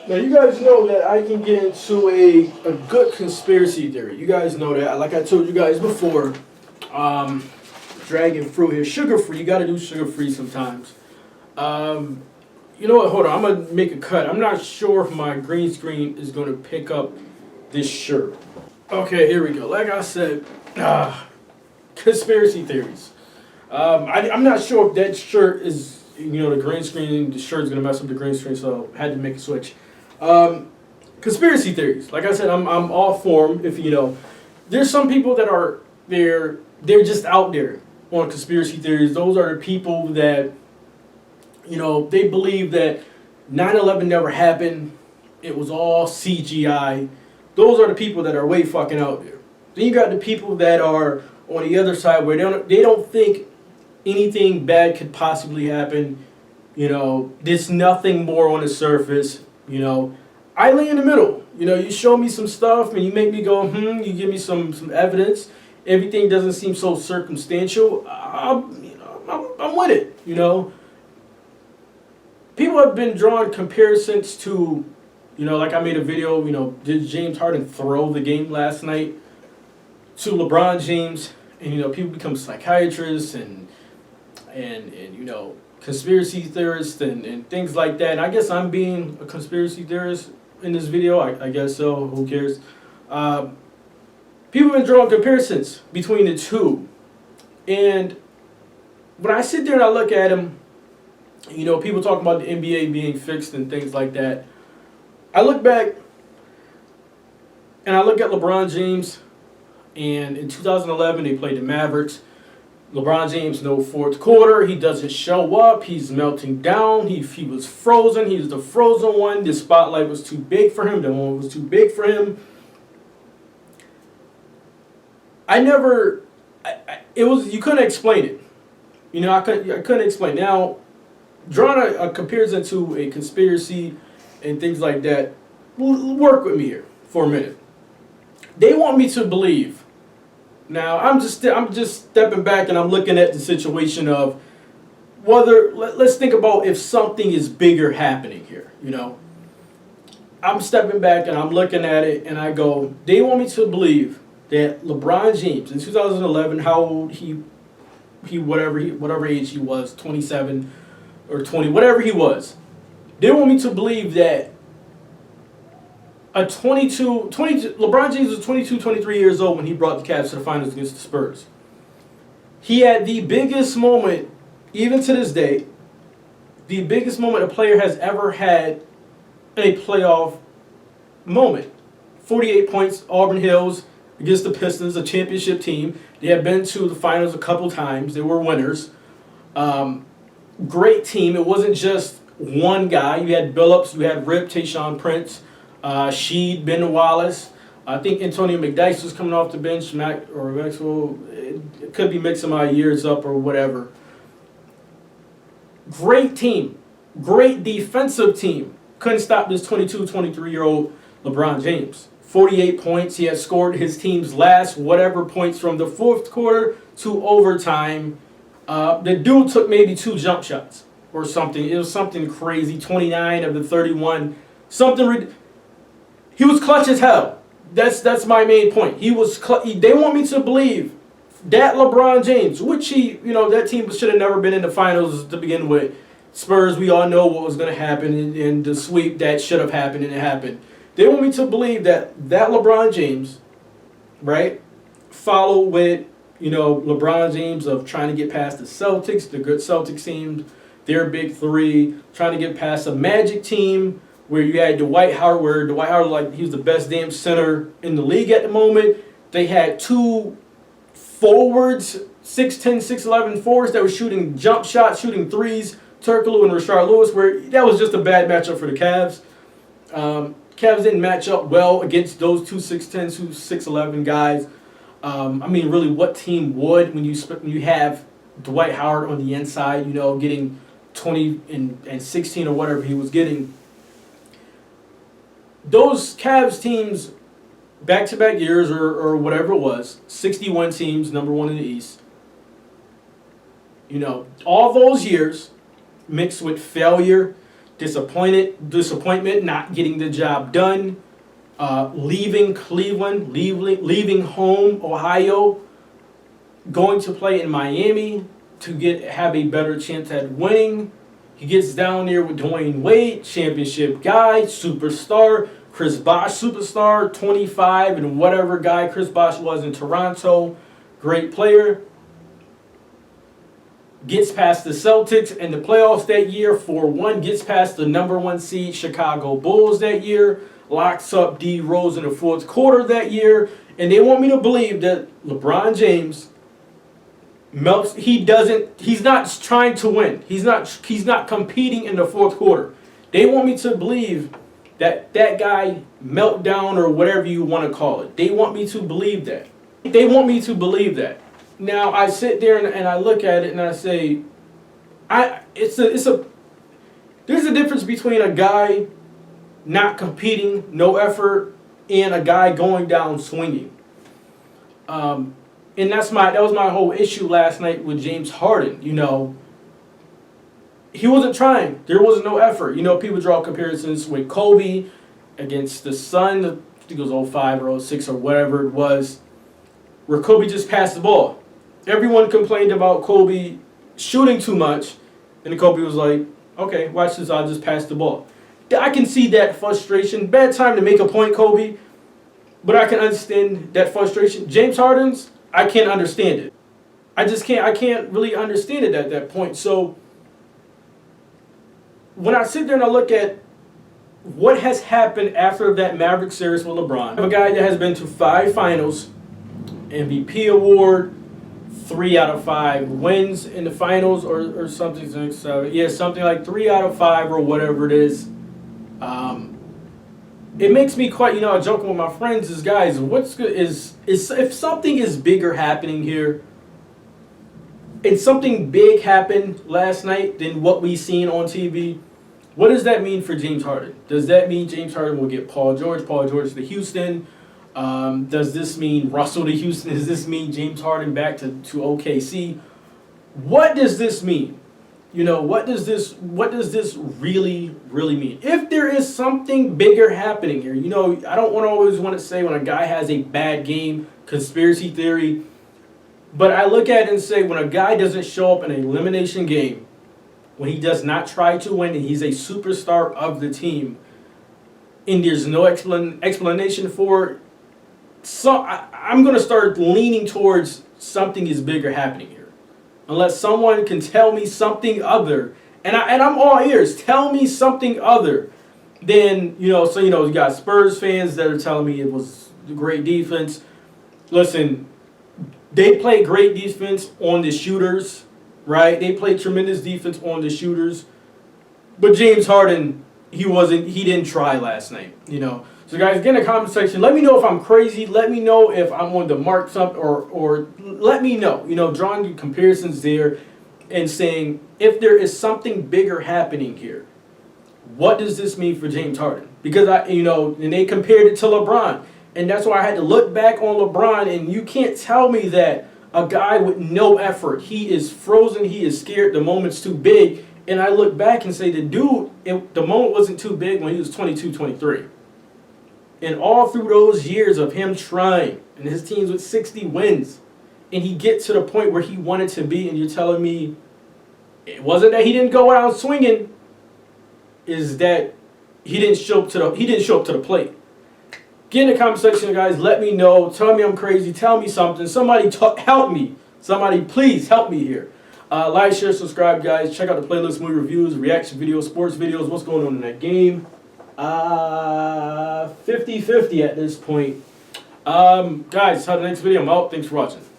Now, you guys know that I can get into a good conspiracy theory. You guys know that. Like I told you guys before, dragon fruit here. Sugar-free. You got to do sugar-free sometimes. You know what? Hold on. I'm going to make a cut. I'm not sure if my green screen is going to pick up this shirt. Okay, here we go. Like I said, conspiracy theories. I'm not sure if that shirt is, the green screen, the shirt's going to mess up the green screen, so I had to make a switch. Conspiracy theories. Like I said, I'm all for them. If there's some people that are they're just out there on conspiracy theories. Those are the people that they believe that 9/11 never happened. It was all CGI. Those are the people that are way fucking out there. Then you got the people that are on the other side where they don't think anything bad could possibly happen. There's nothing more on the surface. I lay in the middle. You show me some stuff and you make me go, you give me some evidence. Everything doesn't seem so circumstantial. I'm with it, People have been drawing comparisons to, like I made a video, did James Harden throw the game last night, to LeBron James, and people become psychiatrists and conspiracy theorists and things like that. And I guess I'm being a conspiracy theorist in this video. I guess so. Who cares? People have been drawing comparisons between the two. And when I sit there and I look at them, people talk about the NBA being fixed and things like that. I look back and I look at LeBron James, and in 2011 they played the Mavericks. LeBron James, no fourth quarter. He doesn't show up. He's melting down. He was frozen. He was the frozen one. The spotlight was too big for him. The moment was too big for him. You couldn't explain it. I couldn't explain. Now, drawing a comparison to a conspiracy and things like that, work with me here for a minute. They want me to believe. Now, I'm just stepping back and I'm looking at the situation of whether, let's think about if something is bigger happening here, I'm stepping back and I'm looking at it and I go, they want me to believe that LeBron James in 2011, how old whatever age he was, 27 or 20, whatever he was, they want me to believe that LeBron James was 22, 23 years old when he brought the Cavs to the finals against the Spurs. He had the biggest moment, even to this day, the biggest moment a player has ever had in a playoff moment. 48 points, Auburn Hills against the Pistons, a championship team. They had been to the finals a couple times. They were winners. Great team. It wasn't just one guy. You had Billups, you had Rip, Tayshaun Prince, Sheed, Ben Wallace. I think Antonio McDyess was coming off the bench. Maxwell. It could be mixing my years up or whatever. Great team. Great defensive team. Couldn't stop this 22, 23-year-old LeBron James. 48 points. He had scored his team's last whatever points from the fourth quarter to overtime. The dude took maybe 2 jump shots or something. It was something crazy. 29 of the 31. He was clutch as hell. That's my main point. They want me to believe that LeBron James, which that team should have never been in the finals to begin with. Spurs, we all know what was going to happen in the sweep that should have happened, and it happened. They want me to believe that LeBron James, right, follow with, LeBron James of trying to get past the Celtics, the good Celtics team, their big three, trying to get past a Magic team where you had Dwight Howard, he was the best damn center in the league at the moment. They had 2 forwards, 6'10", 6'11" forwards that were shooting jump shots, shooting threes, Turkoglu and Rashard Lewis, where that was just a bad matchup for the Cavs. Cavs didn't match up well against those 2 6'10", 2 6'11" guys. Really, what team would when you have Dwight Howard on the inside, getting 20 and 16 or whatever he was getting. Those Cavs teams, back-to-back years or whatever it was, 61 teams, number 1 in the East. All those years mixed with failure, disappointment, not getting the job done, leaving Cleveland, leaving home, Ohio, going to play in Miami to have a better chance at winning. He gets down there with Dwayne Wade, championship guy, superstar. Chris Bosh, superstar, 25 and whatever guy Chris Bosh was in Toronto, great player. Gets past the Celtics in the playoffs that year, 4-1. Gets past the #1 seed Chicago Bulls that year. Locks up D Rose in the fourth quarter that year. And they want me to believe that LeBron James melts. He's not trying to win. He's not competing in the fourth quarter. They want me to believe that guy meltdown or whatever you want to call it. They want me to believe that. They want me to believe that. Now I sit there and I look at it and I say, there's a difference between a guy not competing, no effort, and a guy going down swinging. And that was my whole issue last night with James Harden. You know, he wasn't trying. There was no effort. You know, people draw comparisons with Kobe against the Suns. I think it was 05 or 06 or whatever it was, where Kobe just passed the ball. Everyone complained about Kobe shooting too much, and Kobe was like, okay, watch this, I'll just pass the ball. I can see that frustration. Bad time to make a point, Kobe, but I can understand that frustration. James Harden's, I can't understand it. I can't really understand it at that point. So when I sit there and I look at what has happened after that Maverick series with LeBron, I have a guy that has been to 5 finals, MVP award, 3 out of 5 wins in the finals or something. Something like 3 out of 5 or whatever it is. It makes me quite, I joke with my friends is, guys, what's good is if something is bigger happening here, and something big happened last night than what we seen on TV, what does that mean for James Harden? Does that mean James Harden will get Paul George to Houston? Does this mean Russell to Houston? Does this mean James Harden back to OKC? What does this mean? What does this really mean? If there is something bigger happening here, I don't always want to say when a guy has a bad game, conspiracy theory, but I look at it and say when a guy doesn't show up in an elimination game, when he does not try to win and he's a superstar of the team, and there's no explanation for it, so I'm going to start leaning towards something is bigger happening here. Unless someone can tell me something other, and I'm all ears. Tell me something other than, you got Spurs fans that are telling me it was great defense. Listen, they play great defense on the shooters, right? They play tremendous defense on the shooters. But James Harden, he didn't try last night, So guys, get in the comment section. Let me know if I'm crazy. Let me know if I'm on the mark something, or let me know. Drawing comparisons there and saying if there is something bigger happening here, what does this mean for James Harden? Because and they compared it to LeBron, and that's why I had to look back on LeBron. And you can't tell me that a guy with no effort, he is frozen, he is scared, the moment's too big. And I look back and say the moment wasn't too big when he was 22, 23. And all through those years of him trying, and his teams with 60 wins, and he gets to the point where he wanted to be, and you're telling me it wasn't that he didn't go out swinging, is that he didn't show up to the plate. Get in the comment section, guys. Let me know. Tell me I'm crazy. Tell me something. Somebody help me. Somebody please help me here. Like, share, subscribe, guys. Check out the playlist, movie reviews, reaction videos, sports videos. What's going on in that game? 50-50 at this point. Guys, till the next video, I'm out. Thanks for watching.